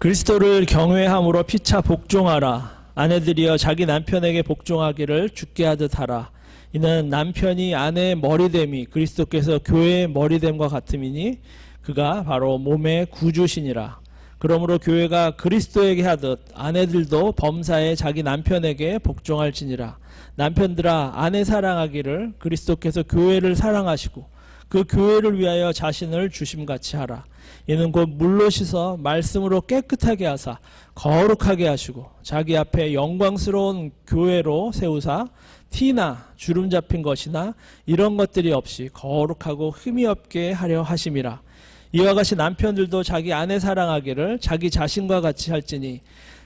그리스도를 경외함으로 피차 복종하라. 아내들이여 자기 남편에게 복종하기를 주께 하듯 하라. 이는 남편이 아내의 머리됨이 그리스도께서 교회의 머리됨과 같음이니 그가 바로 몸의 구주시니라. 그러므로 교회가 그리스도에게 하듯 아내들도 범사에 자기 남편에게 복종할지니라. 남편들아 아내 사랑하기를 그리스도께서 교회를 사랑하시고 그 교회를 위하여 자신을 주심같이 하라. 이는 곧 물로 씻어 말씀으로 깨끗하게 하사 거룩하게 하시고 자기 앞에 영광스러운 교회로 세우사 티나 주름 잡힌 것이나 이런 것들이 없이 거룩하고 흠이 없게 하려 하심이라. 이와 같이 남편들도 자기 아내 사랑하기를 자기 자신과 같이 할지니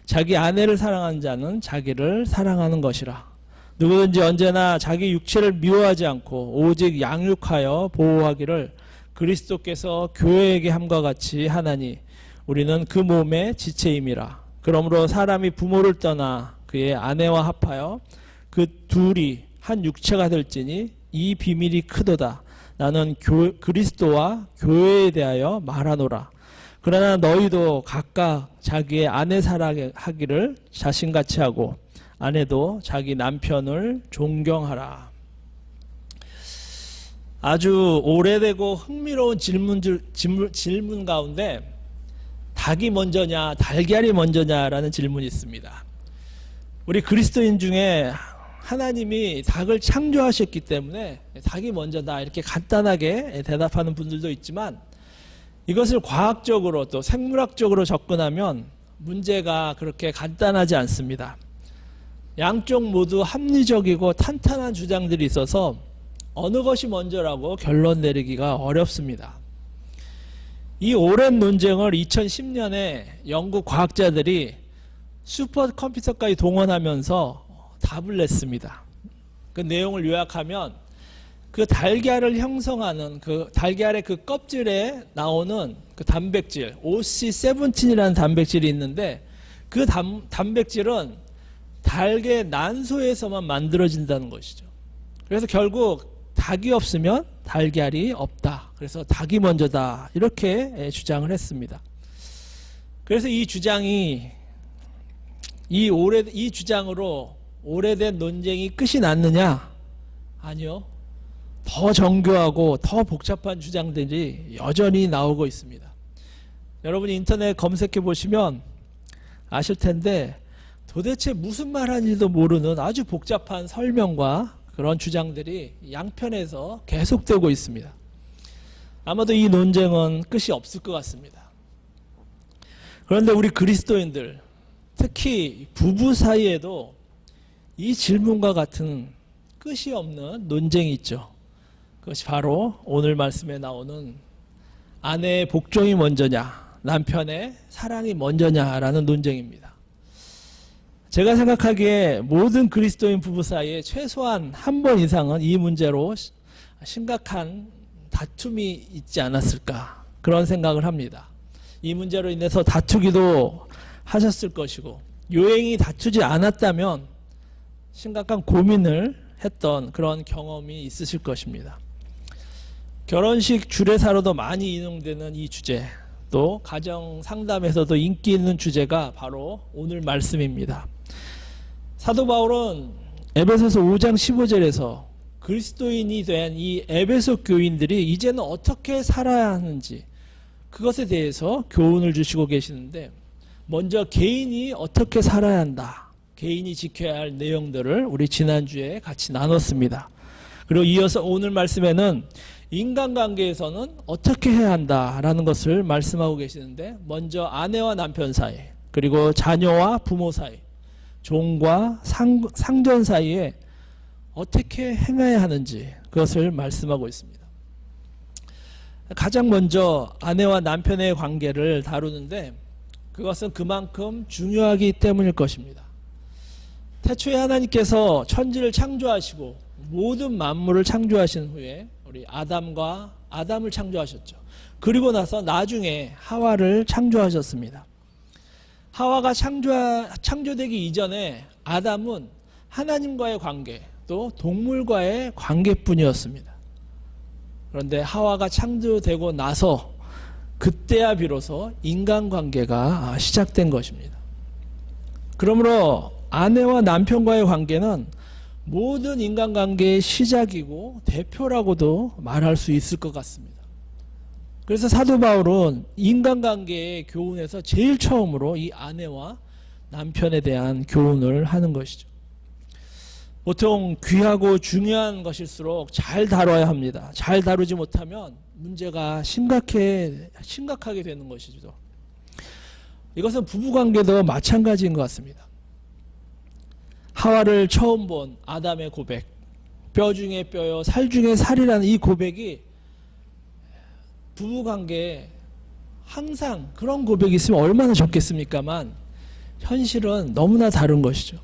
자기 아내를 사랑하는 자는 자기를 사랑하는 것이라. 누구든지 언제나 자기 육체를 미워하지 않고 오직 양육하여 보호하기를 그리스도께서 교회에게 함과 같이 하나니 우리는 그 몸의 지체임이라. 그러므로 사람이 부모를 떠나 그의 아내와 합하여 그 둘이 한 육체가 될지니 이 비밀이 크도다. 나는 그리스도와 교회에 대하여 말하노라. 그러나 너희도 각각 자기의 아내 사랑하기를 자신같이 하고 아내도 자기 남편을 존경하라. 아주 오래되고 흥미로운 질문 가운데 닭이 먼저냐 달걀이 먼저냐라는 질문이 있습니다. 우리 그리스도인 중에 하나님이 닭을 창조하셨기 때문에 닭이 먼저다 이렇게 간단하게 대답하는 분들도 있지만 이것을 과학적으로 또 생물학적으로 접근하면 문제가 그렇게 간단하지 않습니다. 양쪽 모두 합리적이고 탄탄한 주장들이 있어서 어느 것이 먼저라고 결론 내리기가 어렵습니다. 이 오랜 논쟁을 2010년에 영국 과학자들이 슈퍼컴퓨터까지 동원하면서 답을 냈습니다. 그 내용을 요약하면 그 달걀을 형성하는 그 달걀의 그 껍질에 나오는 그 단백질 OC17이라는 단백질이 있는데 그 단백질은 닭의 난소에서만 만들어진다는 것이죠. 그래서 결국 닭이 없으면 달걀이 없다. 그래서 닭이 먼저다. 이렇게 주장을 했습니다. 그래서 이 주장이 이 주장으로 오래된 논쟁이 끝이 났느냐? 아니요. 더 정교하고 더 복잡한 주장들이 여전히 나오고 있습니다. 여러분이 인터넷 검색해 보시면 아실 텐데 도대체 무슨 말하는지도 모르는 아주 복잡한 설명과 그런 주장들이 양편에서 계속되고 있습니다. 아마도 이 논쟁은 끝이 없을 것 같습니다. 그런데 우리 그리스도인들, 특히 부부 사이에도 이 질문과 같은 끝이 없는 논쟁이 있죠. 그것이 바로 오늘 말씀에 나오는 아내의 복종이 먼저냐, 남편의 사랑이 먼저냐라는 논쟁입니다. 제가 생각하기에 모든 그리스도인 부부 사이에 최소한 한 번 이상은 이 문제로 심각한 다툼이 있지 않았을까 그런 생각을 합니다. 이 문제로 인해서 다투기도 하셨을 것이고 요행이 다투지 않았다면 심각한 고민을 했던 그런 경험이 있으실 것입니다. 결혼식 주례사로도 많이 인용되는 이 주제, 또 가정 상담에서도 인기 있는 주제가 바로 오늘 말씀입니다. 사도 바울은 에베소서 5장 15절에서 그리스도인이 된 이 에베소 교인들이 이제는 어떻게 살아야 하는지 그것에 대해서 교훈을 주시고 계시는데 먼저 개인이 어떻게 살아야 한다. 개인이 지켜야 할 내용들을 우리 지난주에 같이 나눴습니다. 그리고 이어서 오늘 말씀에는 인간관계에서는 어떻게 해야 한다라는 것을 말씀하고 계시는데 먼저 아내와 남편 사이, 그리고 자녀와 부모 사이, 종과 상전 사이에 어떻게 행해야 하는지 그것을 말씀하고 있습니다. 가장 먼저 아내와 남편의 관계를 다루는데 그것은 그만큼 중요하기 때문일 것입니다. 태초에 하나님께서 천지를 창조하시고 모든 만물을 창조하신 후에 우리 아담을 창조하셨죠. 그리고 나서 나중에 하와를 창조하셨습니다. 하와가 창조되기 이전에 아담은 하나님과의 관계, 또 동물과의 관계뿐이었습니다. 그런데 하와가 창조되고 나서 그때야 비로소 인간관계가 시작된 것입니다. 그러므로 아내와 남편과의 관계는 모든 인간관계의 시작이고 대표라고도 말할 수 있을 것 같습니다. 그래서 사도 바울은 인간관계의 교훈에서 제일 처음으로 이 아내와 남편에 대한 교훈을 하는 것이죠. 보통 귀하고 중요한 것일수록 잘 다뤄야 합니다. 잘 다루지 못하면 문제가 심각하게 되는 것이죠. 이것은 부부관계도 마찬가지인 것 같습니다. 하와를 처음 본 아담의 고백, 뼈 중에 뼈요 살 중에 살이라는 이 고백이 부부관계에 항상 그런 고백이 있으면 얼마나 좋겠습니까만 현실은 너무나 다른 것이죠.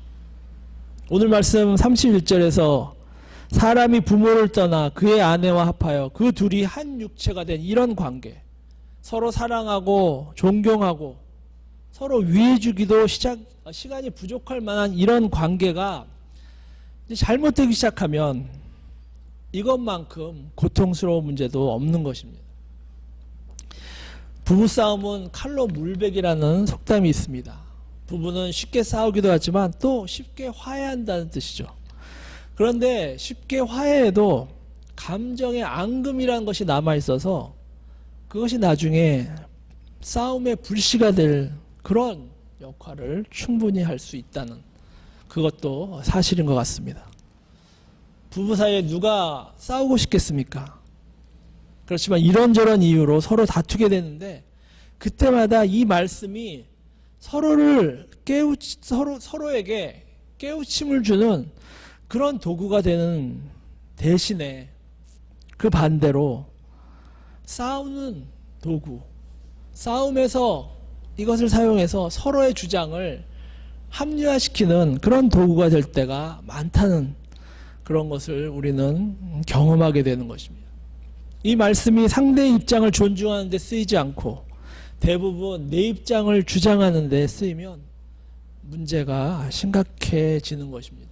오늘 말씀 31절에서 사람이 부모를 떠나 그의 아내와 합하여 그 둘이 한 육체가 된 이런 관계, 서로 사랑하고 존경하고 서로 위해주기도 시간이 부족할 만한 이런 관계가 잘못되기 시작하면 이것만큼 고통스러운 문제도 없는 것입니다. 부부싸움은 칼로 물베기라는 속담이 있습니다. 부부는 쉽게 싸우기도 하지만 또 쉽게 화해한다는 뜻이죠. 그런데 쉽게 화해해도 감정의 앙금이라는 것이 남아있어서 그것이 나중에 싸움의 불씨가 될 그런 역할을 충분히 할 수 있다는 그것도 사실인 것 같습니다. 부부 사이에 누가 싸우고 싶겠습니까? 그렇지만 이런저런 이유로 서로 다투게 되는데 그때마다 이 말씀이 서로에게 깨우침을 주는 그런 도구가 되는 대신에 그 반대로 싸우는 도구, 싸움에서 이것을 사용해서 서로의 주장을 합리화시키는 그런 도구가 될 때가 많다는 그런 것을 우리는 경험하게 되는 것입니다. 이 말씀이 상대의 입장을 존중하는 데 쓰이지 않고 대부분 내 입장을 주장하는 데 쓰이면 문제가 심각해지는 것입니다.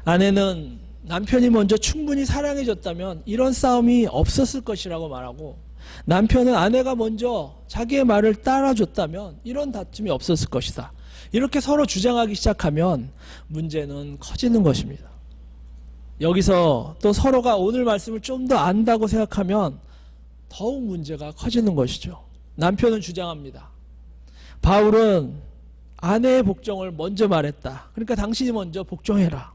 아내는 남편이 먼저 충분히 사랑해줬다면 이런 싸움이 없었을 것이라고 말하고, 남편은 아내가 먼저 자기의 말을 따라줬다면 이런 다툼이 없었을 것이다. 이렇게 서로 주장하기 시작하면 문제는 커지는 것입니다. 여기서 또 서로가 오늘 말씀을 좀 더 안다고 생각하면 더욱 문제가 커지는 것이죠. 남편은 주장합니다. 바울은 아내의 복종을 먼저 말했다. 그러니까 당신이 먼저 복종해라.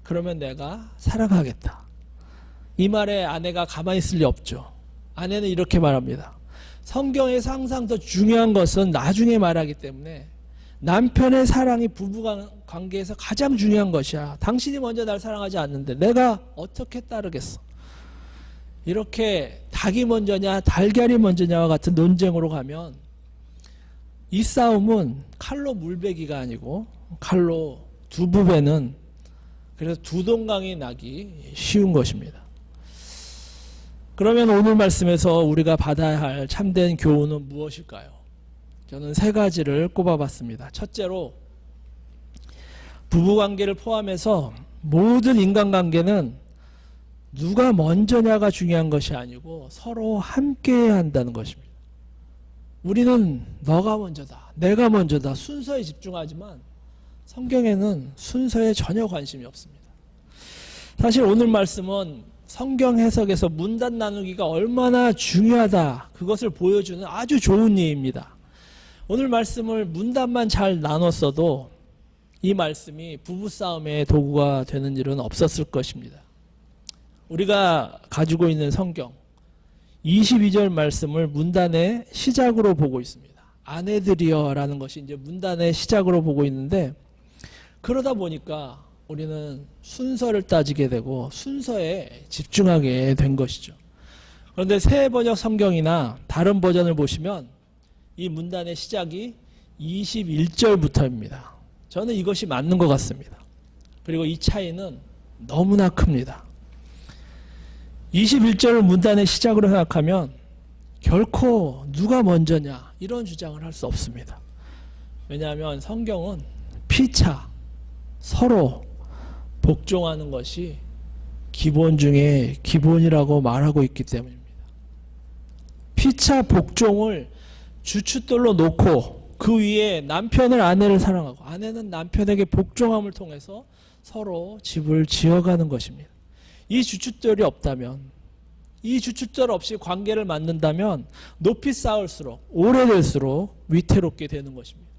그러면 내가 사랑하겠다. 이 말에 아내가 가만히 있을 리 없죠. 아내는 이렇게 말합니다. 성경에서 항상 더 중요한 것은 나중에 말하기 때문에 남편의 사랑이 부부 관계에서 가장 중요한 것이야. 당신이 먼저 날 사랑하지 않는데 내가 어떻게 따르겠어. 이렇게 닭이 먼저냐 달걀이 먼저냐와 같은 논쟁으로 가면 이 싸움은 칼로 물베기가 아니고 칼로 두부 베는, 그래서 두 동강이 나기 쉬운 것입니다. 그러면 오늘 말씀에서 우리가 받아야 할 참된 교훈은 무엇일까요? 저는 세 가지를 꼽아봤습니다. 첫째로, 부부관계를 포함해서 모든 인간관계는 누가 먼저냐가 중요한 것이 아니고 서로 함께해야 한다는 것입니다. 우리는 너가 먼저다, 내가 먼저다 순서에 집중하지만 성경에는 순서에 전혀 관심이 없습니다. 사실 오늘 말씀은 성경 해석에서 문단 나누기가 얼마나 중요하다, 그것을 보여주는 아주 좋은 예입니다. 오늘 말씀을 문단만 잘 나눴어도 이 말씀이 부부싸움의 도구가 되는 일은 없었을 것입니다. 우리가 가지고 있는 성경 22절 말씀을 문단의 시작으로 보고 있습니다. 아내들이여 라는 것이 이제 문단의 시작으로 보고 있는데, 그러다 보니까 우리는 순서를 따지게 되고 순서에 집중하게 된 것이죠. 그런데 새 번역 성경이나 다른 버전을 보시면 이 문단의 시작이 21절부터입니다. 저는 이것이 맞는 것 같습니다. 그리고 이 차이는 너무나 큽니다. 21절을 문단의 시작으로 생각하면 결코 누가 먼저냐 이런 주장을 할 수 없습니다. 왜냐하면 성경은 피차 서로 복종하는 것이 기본 중에 기본이라고 말하고 있기 때문입니다. 피차 복종을 주춧돌로 놓고 그 위에 남편을 아내를 사랑하고 아내는 남편에게 복종함을 통해서 서로 집을 지어가는 것입니다. 이 주춧돌이 없다면, 이 주춧돌 없이 관계를 만든다면 높이 쌓을수록 오래될수록 위태롭게 되는 것입니다.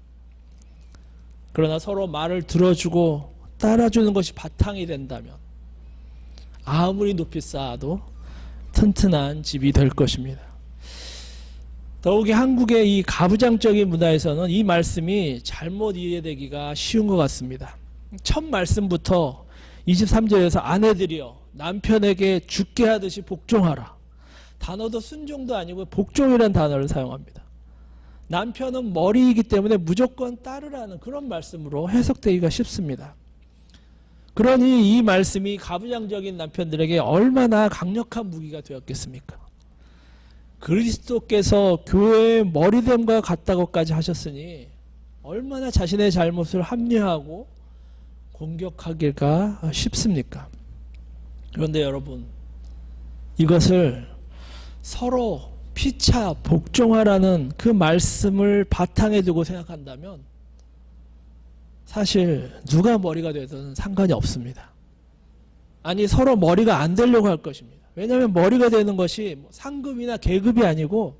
그러나 서로 말을 들어주고 따라주는 것이 바탕이 된다면 아무리 높이 쌓아도 튼튼한 집이 될 것입니다. 더욱이 한국의 이 가부장적인 문화에서는 이 말씀이 잘못 이해되기가 쉬운 것 같습니다. 첫 말씀부터 23절에서 아내들이여 남편에게 죽게 하듯이 복종하라. 단어도 순종도 아니고 복종이라는 단어를 사용합니다. 남편은 머리이기 때문에 무조건 따르라는 그런 말씀으로 해석되기가 쉽습니다. 그러니 이 말씀이 가부장적인 남편들에게 얼마나 강력한 무기가 되었겠습니까? 그리스도께서 교회의 머리됨과 같다고까지 하셨으니 얼마나 자신의 잘못을 합리화하고 공격하기가 쉽습니까? 그런데 여러분, 이것을 서로 피차 복종하라는 그 말씀을 바탕에 두고 생각한다면 사실 누가 머리가 되든 상관이 없습니다. 아니, 서로 머리가 안 되려고 할 것입니다. 왜냐하면 머리가 되는 것이 상급이나 계급이 아니고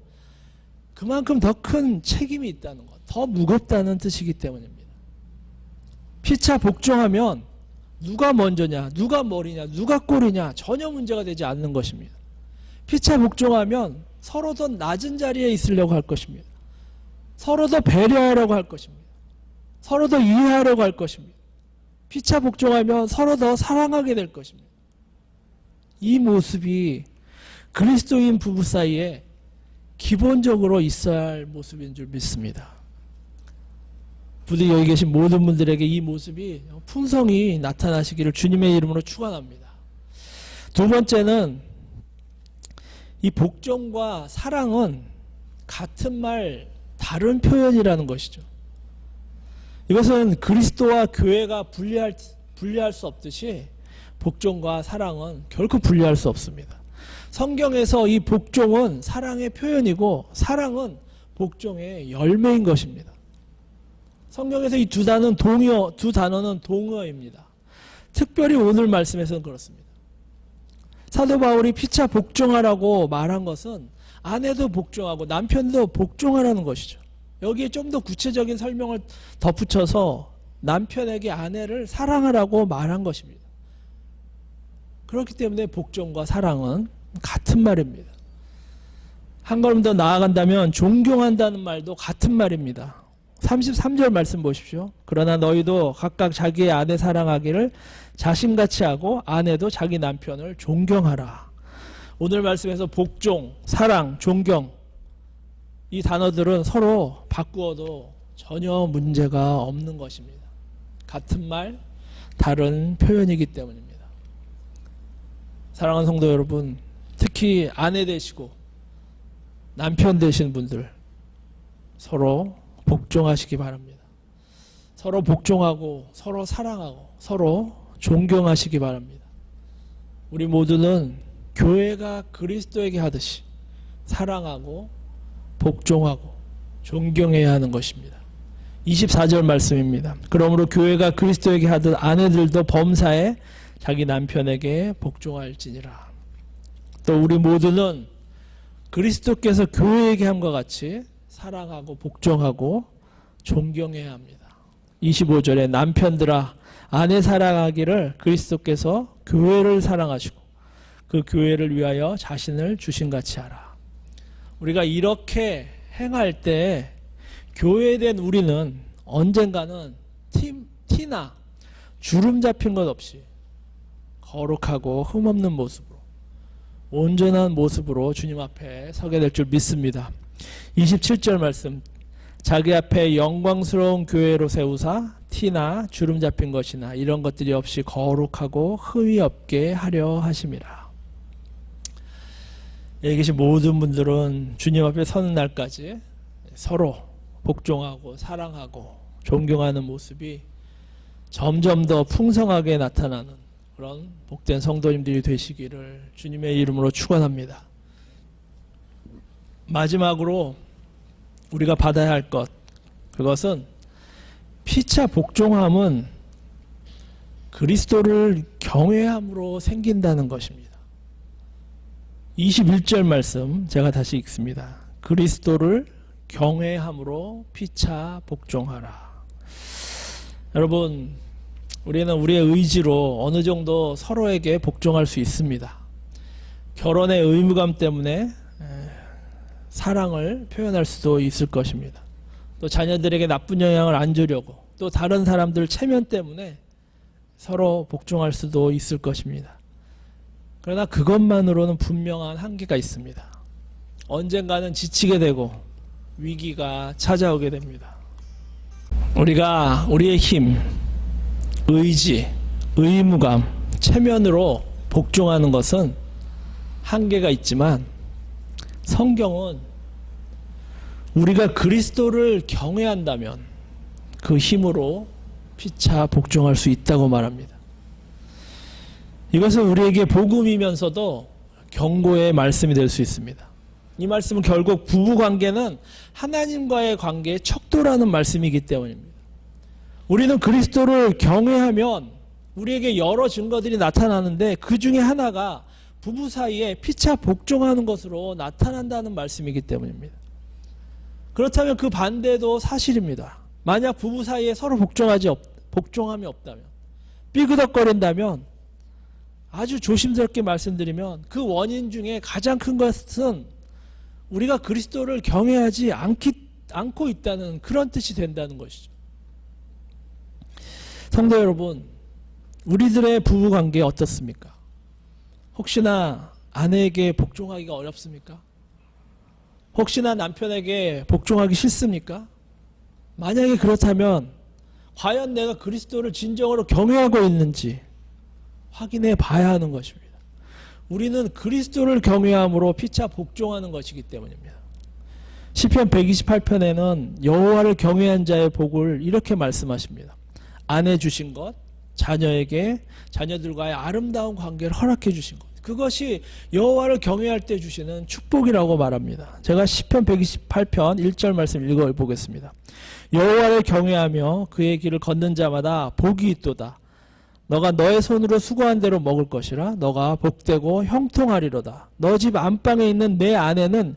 그만큼 더 큰 책임이 있다는 것, 더 무겁다는 뜻이기 때문입니다. 피차 복종하면 누가 먼저냐, 누가 머리냐, 누가 꼴이냐 전혀 문제가 되지 않는 것입니다. 피차 복종하면 서로 더 낮은 자리에 있으려고 할 것입니다. 서로 더 배려하려고 할 것입니다. 서로 더 이해하려고 할 것입니다. 피차 복종하면 서로 더 사랑하게 될 것입니다. 이 모습이 그리스도인 부부 사이에 기본적으로 있어야 할 모습인 줄 믿습니다. 부디 여기 계신 모든 분들에게 이 모습이 풍성히 나타나시기를 주님의 이름으로 축원합니다. 두 번째는 이 복종과 사랑은 같은 말 다른 표현이라는 것이죠. 이것은 그리스도와 교회가 분리할 수 없듯이 복종과 사랑은 결코 분리할 수 없습니다. 성경에서 이 복종은 사랑의 표현이고 사랑은 복종의 열매인 것입니다. 성경에서 이 두 단어는 동어입니다. 특별히 오늘 말씀에서는 그렇습니다. 사도 바울이 피차 복종하라고 말한 것은 아내도 복종하고 남편도 복종하라는 것이죠. 여기에 좀 더 구체적인 설명을 덧붙여서 남편에게 아내를 사랑하라고 말한 것입니다. 그렇기 때문에 복종과 사랑은 같은 말입니다. 한 걸음 더 나아간다면 존경한다는 말도 같은 말입니다. 33절 말씀 보십시오. 그러나 너희도 각각 자기의 아내 사랑하기를 자신같이 하고 아내도 자기 남편을 존경하라. 오늘 말씀에서 복종, 사랑, 존경 이 단어들은 서로 바꾸어도 전혀 문제가 없는 것입니다. 같은 말, 다른 표현이기 때문입니다. 사랑하는 성도 여러분, 특히 아내 되시고 남편 되신 분들 서로 복종하시기 바랍니다. 서로 복종하고 서로 사랑하고 서로 존경하시기 바랍니다. 우리 모두는 교회가 그리스도에게 하듯이 사랑하고 복종하고 존경해야 하는 것입니다. 24절 말씀입니다. 그러므로 교회가 그리스도에게 하듯 아내들도 범사에 자기 남편에게 복종할지니라. 또 우리 모두는 그리스도께서 교회에게 함과 같이 사랑하고 복종하고 존경해야 합니다. 25절에 남편들아 아내 사랑하기를 그리스도께서 교회를 사랑하시고 그 교회를 위하여 자신을 주신같이 하라. 우리가 이렇게 행할 때 교회된 우리는 언젠가는 티나 주름 잡힌 것 없이 거룩하고 흠없는 모습으로 온전한 모습으로 주님 앞에 서게 될 줄 믿습니다. 27절 말씀, 자기 앞에 영광스러운 교회로 세우사 티나 주름 잡힌 것이나 이런 것들이 없이 거룩하고 흠이 없게 하려 하심이라. 여기 계신 모든 분들은 주님 앞에 서는 날까지 서로 복종하고 사랑하고 존경하는 모습이 점점 더 풍성하게 나타나는 그런 복된 성도님들이 되시기를 주님의 이름으로 축원합니다. 마지막으로 우리가 받아야 할 것, 그것은 피차 복종함은 그리스도를 경외함으로 생긴다는 것입니다. 21절 말씀 제가 다시 읽습니다. 그리스도를 경외함으로 피차 복종하라. 여러분, 우리는 우리의 의지로 어느 정도 서로에게 복종할 수 있습니다. 결혼의 의무감 때문에 사랑을 표현할 수도 있을 것입니다. 또 자녀들에게 나쁜 영향을 안 주려고, 또 다른 사람들 체면 때문에 서로 복종할 수도 있을 것입니다. 그러나 그것만으로는 분명한 한계가 있습니다. 언젠가는 지치게 되고 위기가 찾아오게 됩니다. 우리가 우리의 힘, 의지, 의무감, 체면으로 복종하는 것은 한계가 있지만 성경은 우리가 그리스도를 경외한다면 그 힘으로 피차 복종할 수 있다고 말합니다. 이것은 우리에게 복음이면서도 경고의 말씀이 될 수 있습니다. 이 말씀은 결국 부부관계는 하나님과의 관계의 척도라는 말씀이기 때문입니다. 우리는 그리스도를 경외하면 우리에게 여러 증거들이 나타나는데 그 중에 하나가 부부 사이에 피차 복종하는 것으로 나타난다는 말씀이기 때문입니다. 그렇다면 그 반대도 사실입니다. 만약 부부 사이에 서로 복종함이 없다면, 삐그덕거린다면, 아주 조심스럽게 말씀드리면 그 원인 중에 가장 큰 것은 우리가 그리스도를 경외하지 않고 있다는 그런 뜻이 된다는 것이죠. 성도 여러분, 우리들의 부부관계 어떻습니까? 혹시나 아내에게 복종하기가 어렵습니까? 혹시나 남편에게 복종하기 싫습니까? 만약에 그렇다면 과연 내가 그리스도를 진정으로 경외하고 있는지 확인해 봐야 하는 것입니다. 우리는 그리스도를 경외함으로 피차 복종하는 것이기 때문입니다. 시편 128편에는 여호와를 경외한 자의 복을 이렇게 말씀하십니다. 아내 주신 것, 자녀들과의 아름다운 관계를 허락해 주신 것, 그것이 여호와를 경외할 때 주시는 축복이라고 말합니다. 제가 시편 128편 1절 말씀 읽어보겠습니다. 여호와를 경외하며 그의 길을 걷는 자마다 복이 있도다. 너가 너의 손으로 수고한 대로 먹을 것이라. 너가 복되고 형통하리로다. 너 집 안방에 있는 내 아내는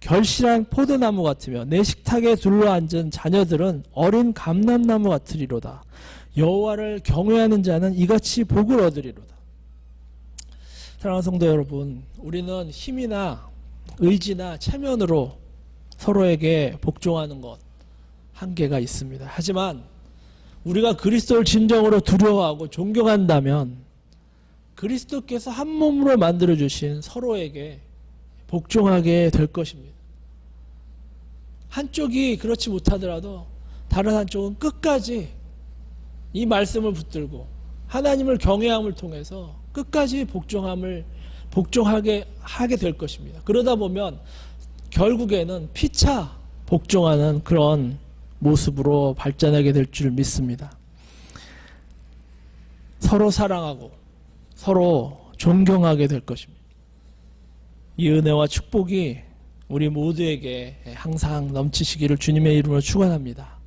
결실한 포도나무 같으며 내 식탁에 둘러앉은 자녀들은 어린 감람나무 같으리로다. 여호와를 경외하는 자는 이같이 복을 얻으리로다. 사랑하는 성도 여러분, 우리는 힘이나 의지나 체면으로 서로에게 복종하는 것 한계가 있습니다. 하지만 우리가 그리스도를 진정으로 두려워하고 존경한다면 그리스도께서 한 몸으로 만들어주신 서로에게 복종하게 될 것입니다. 한쪽이 그렇지 못하더라도 다른 한쪽은 끝까지 이 말씀을 붙들고 하나님을 경외함을 통해서 끝까지 복종하게 하게 될 것입니다. 그러다 보면 결국에는 피차 복종하는 그런 모습으로 발전하게 될 줄 믿습니다. 서로 사랑하고 서로 존경하게 될 것입니다. 이 은혜와 축복이 우리 모두에게 항상 넘치시기를 주님의 이름으로 축원합니다.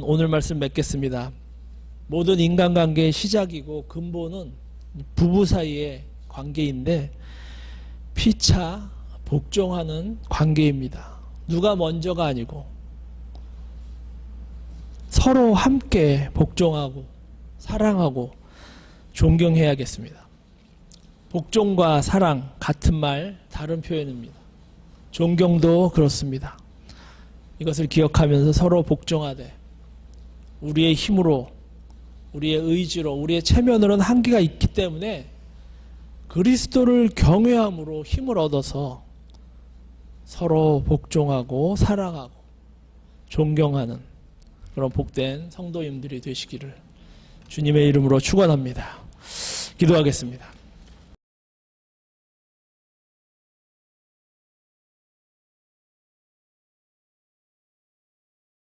오늘 말씀 맺겠습니다. 모든 인간관계의 시작이고 근본은 부부 사이의 관계인데 피차 복종하는 관계입니다. 누가 먼저가 아니고 서로 함께 복종하고 사랑하고 존경해야겠습니다. 복종과 사랑 같은 말 다른 표현입니다. 존경도 그렇습니다. 이것을 기억하면서 서로 복종하되 우리의 힘으로 우리의 의지로 우리의 체면으로는 한계가 있기 때문에 그리스도를 경외함으로 힘을 얻어서 서로 복종하고 사랑하고 존경하는 그런 복된 성도님들이 되시기를 주님의 이름으로 축원합니다. 기도하겠습니다.